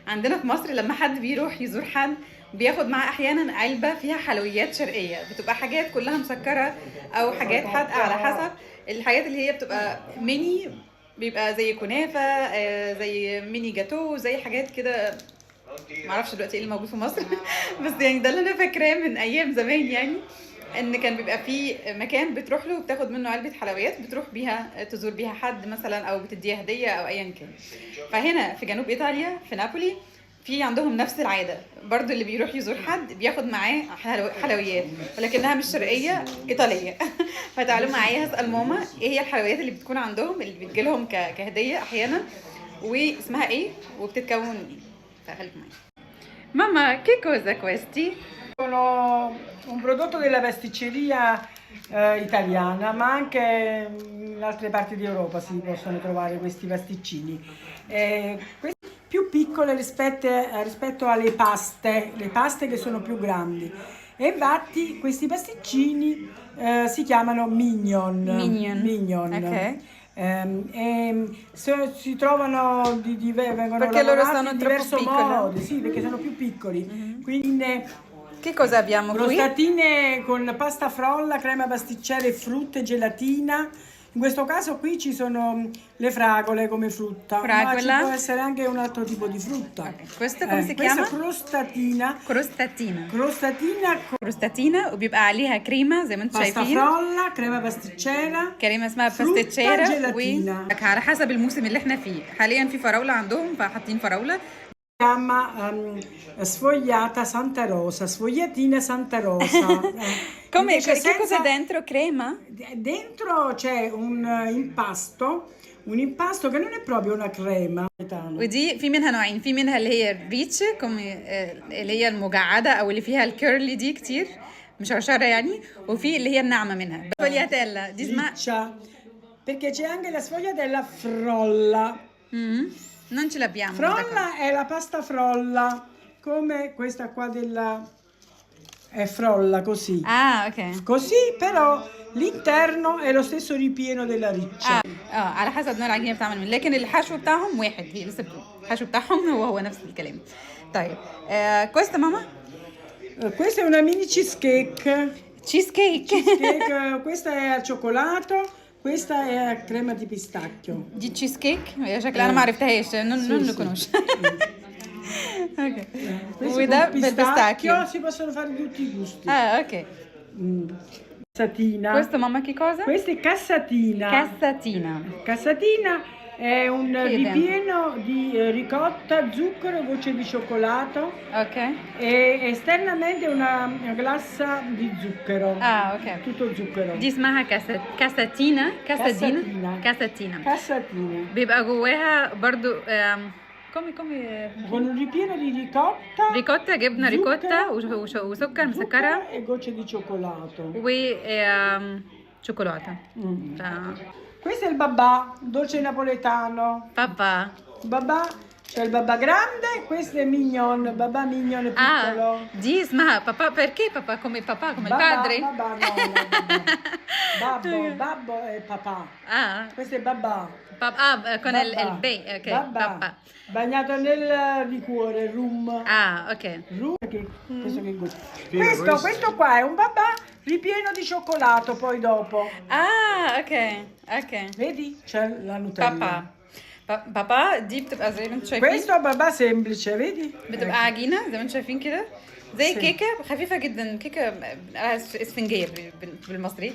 عندنا في مصر لما حد بيروح يزور حد بياخد معاه احيانا علبه فيها حلويات شرقيه، بتبقى حاجات كلها مسكره او حاجات حادقه على حسب الحاجات اللي هي بتبقى ميني، بيبقى زي كنافه، زي ميني جاتو، زي حاجات كده. معرفش دلوقتي ايه اللي موجود في مصر بس يعني ده اللي انا فاكراه من ايام زمان، يعني ان كان بيبقى في مكان بتروح له وبتاخد منه علبه حلويات بتروح بيها تزور بيها حد مثلا او بتديها هديه او ايا كان. فهنا في جنوب ايطاليا في نابولي في عندهم نفس العاده برضو، اللي بيروح يزور حد بياخد معاه حلويات ولكنها مش شرقيه، ايطاليه فتعالوا معايا هسال ماما ايه هي الحلويات اللي بتكون عندهم اللي بتجيلهم كهديه احيانا واسمها ايه وبتتكون من ايه. فخليكم معايا. Mamma, che cosa questi? Sono un prodotto della pasticceria italiana, ma anche in altre parti d'Europa si possono trovare questi pasticcini. Questi più piccole rispetto alle paste che sono più grandi. E infatti questi pasticcini si chiamano mignon. Mignon. Ok. Si trovano vengono Perché loro lavorati sono in troppo diverso piccoli. modo, sì, perché sono più piccoli. Quindi Che cosa abbiamo qui? crostatine con pasta frolla, crema pasticcera e frutta e gelatina. In questo caso qui ci sono le fragole come frutta, ma ci Fragola. può essere anche un altro tipo di frutta. Ok. Questo come si Questa chiama? crostatina. Crostatina. Crostatina con كروستاتينا وبيبقى عليها كريمه زي ما انتم pasta شايفين، frolla, crema pasticcera, كريمه اسمها frutta باستيتشيرا gelatina. على حسب الموسم اللي احنا فيه. حاليا في فراوله عندهم فحاطين فراوله. Si chiama sfogliata Santa Rosa, sfogliatina Santa Rosa. Come Invece che cosa senza- dentro? Crema? Dentro c'è un impasto che non è proprio una crema. ودي في منها نوعين، في منها اللي هي الريتش اللي هي المجعده او اللي فيها الكيرلي دي كتير مشرشره يعني، وفي اللي هي الناعمه منها سفولياتيلا دي اسمها. Riccia, perché c'è anche la sfogliatella frolla. Non ce l'abbiamo. Frolla è la pasta frolla, come questa qua è frolla così. Ah, ok. Così però l'interno è lo stesso ripieno della riccia. على حسب نوع العجينه بتعمل من، لكن الحشو بتاعهم واحد، هي لسه بتقول الحشو بتاعهم هو نفس الكلام. طيب كويستا ماما؟ Questa è una mini cheesecake. تشيز كيك. Questa è al cioccolato, questa è a crema di pistacchio. دي تشيز كيك هي شكلها انا ما عرفتهاش، non sì. lo conosco. اوكي. Queste وده con بالبيستاكيو. si possono fare di tutti i gusti. اوكي. Cassatina. Questo mamma che cosa? Questa è cassatina. Cassatina. Cassatina è un Che ripieno di ricotta, zucchero, gocce di cioccolato Ok. e esternamente una glassa di zucchero. Ok. Tutto zucchero. دي اسمها كاساتينا. Cassatina. كاساتينا. Cassatina. بيبقى جواها برضو كومي Con un ripieno di ricotta, ريكوتا، جبنه ريكوتا وسكر مسكره zucchero e gocce di cioccolato. و شوكولاته. Questo è il babà, dolce napoletano. بابا. Babà, c'è il babà grande, questo è mignon, babà mignon piccolo. دي اسمها بابا. perché papà come papà come il Babà, padre? babà, no, babà. Babbo è papà. Questo è babà. con Babà. il B. Ok. Babà. Papà. Bagnato nel liquore, rum. Ok. Rum, questo che gusto. Questo qua è un babà ripieno di cioccolato poi dopo. ok. Vedi? C'è la Nutella. بابا دي بتبقى زي ما انتم شايفين، Questo è babà semplice, vedi? بتبقى عجينه زي ما انتم شايفين كده، زي سي. كيكه خفيفه جدا، كيكه اسفنجيه بالمصري.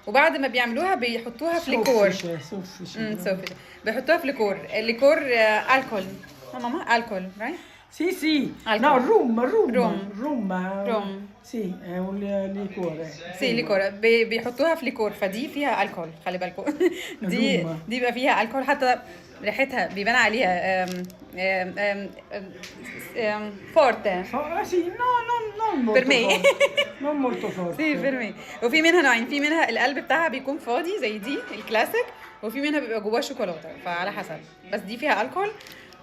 وبعد ما بيعملوها بيحطوها في ليكور. Soffice. بيحطوها في ليكور. الليكور الكول. ماما الكول رايت. Sì. Alcol. No, rum. Rum. Sì, è un liquore. سي ليكور بيحطوها في ليكور، فدي فيها الكول خلي بالكم. دي الروما. دي بيبقى فيها الكول، حتى ريحتها بيبان عليها فورte. Sì, no, non molto Per me. forte. Non molto forte. سي فيرمي. وفي منها نوعين، في منها القلب بتاعها بيكون فاضي زي دي الكلاسيك، وفي منها بيبقى جواه شوكولاته، فعلى حسب، بس دي فيها الكول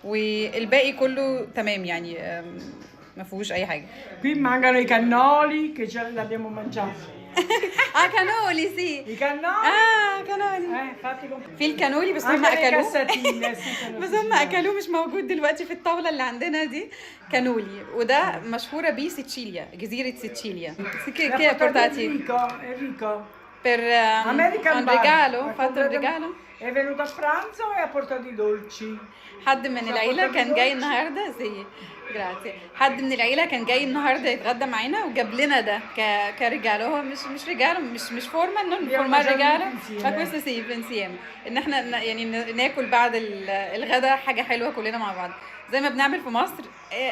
والباقي كله تمام يعني ما فيهوش اي حاجه. Qui mancano i cannoli che l'abbiamo mangiati. اه كانولي سي. I cannoli كانولي. fatti con في الكانولي بس هم anche le اكلوه. cassatine sì, sono بس هم siciliane. اكلوه مش موجود دلوقتي في الطاوله اللي عندنا دي. كانولي وده مشهوره بيه سيتشيليا، جزيره سيتشيليا. Mi ha كي portato بورتاتي Enrico. per American un Bar. regalo, Ha fatto un comprato- regalo. È venuto a pranzo e ha portato i dolci. حد من العيلة كان جاي النهاردة زي جراتي، حد من العيلة كان جاي النهاردة يتغدى معانا وجاب لنا ده كرجالة. هو مش رجالة، مش فورما، non فورما رجالة، ما questo sì insieme ان احنا يعني ناكل بعد الغدا حاجة حلوة كلنا مع بعض زي ما بنعمل في مصر.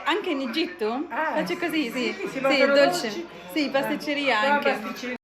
anche in Egitto faccio così, sì, si sì, portano dolce, dolci. sì, pasticceria Qua anche. pasticceria.